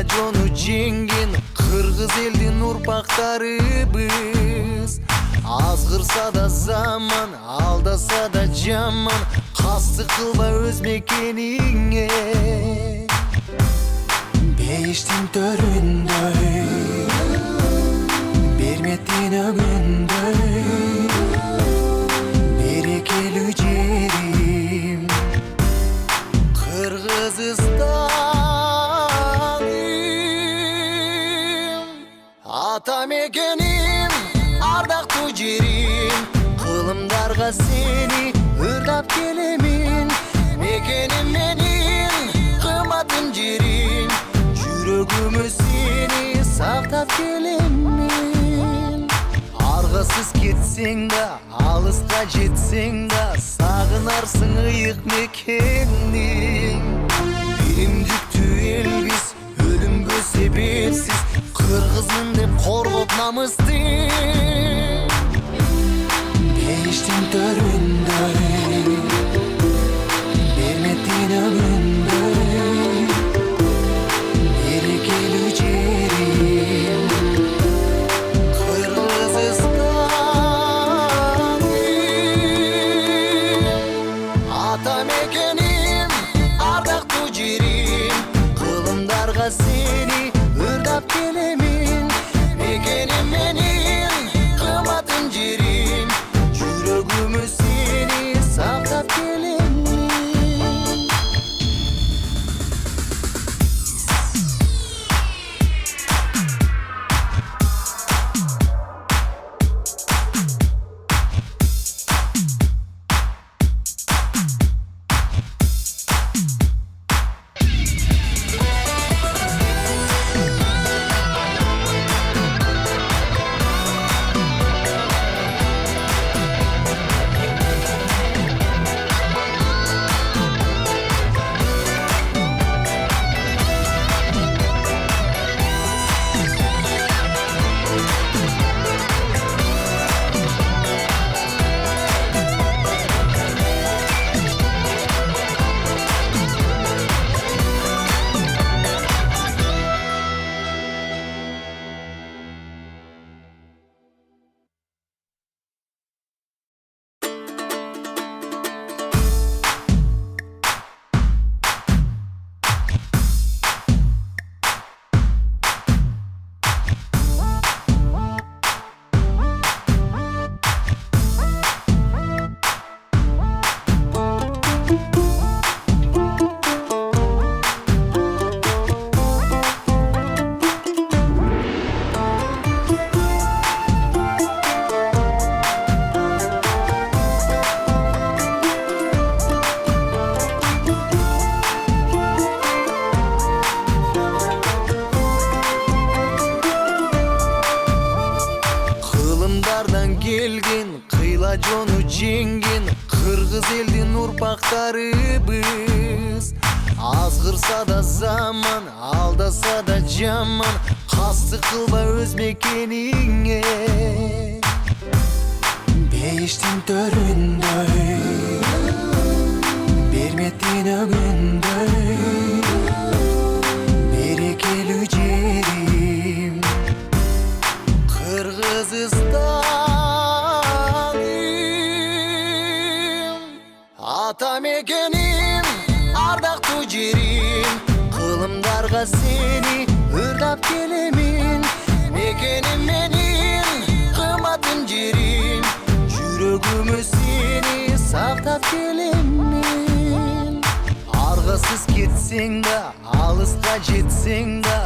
жonu жеңген кыргыз элдин урпактарыбыз. Азгырса да заман, алдаса да жаман, кастык кылба өз мекениңе. Бейиштин төрүндөй, берметтин өгүндөй, берекелүү жерим Кыргызстаным. Ата мекеним, ардактуу жерим, кылымдарга сени ырдап келемин. Мекеним менин, кымбатым жерим, жүрөгүмө сени сактап келемин. Аргасыз кетсең да, алыска жетсең да, сагынарсың ыйык мекенни. Биримдиктүү элбиз, өлүмгө себепсиз, кыргызмын деп коргоп намысты. Бейиштин төрүндөй, берметтин өгүндөй, берекелүү жерим Кыргызстаным. Ата мекеним, ардактуу жерим, кылымдарга сени ырдап келемин. Мекеним менин, кымбатым жерим, жүрөгүмө сени сактап келемин. Келген, кыйла жону жеңген кыргыз элдин урпактарыбыз. Азгырса да заман, алдаса да жаман, кастык кылба өз мекениңе. Бейиштин төрүндөй, берметтин өгүндөй, берекелүү жерим Кыргызстаным. Ата мекеним, ардактуу жерим, кылымдарга сени ырдап келемин. Мекеним менин, кымбатым жерим, жүрөгүмө сени сактап келемин. Аргасыз кетсең да, алыска жетсең да,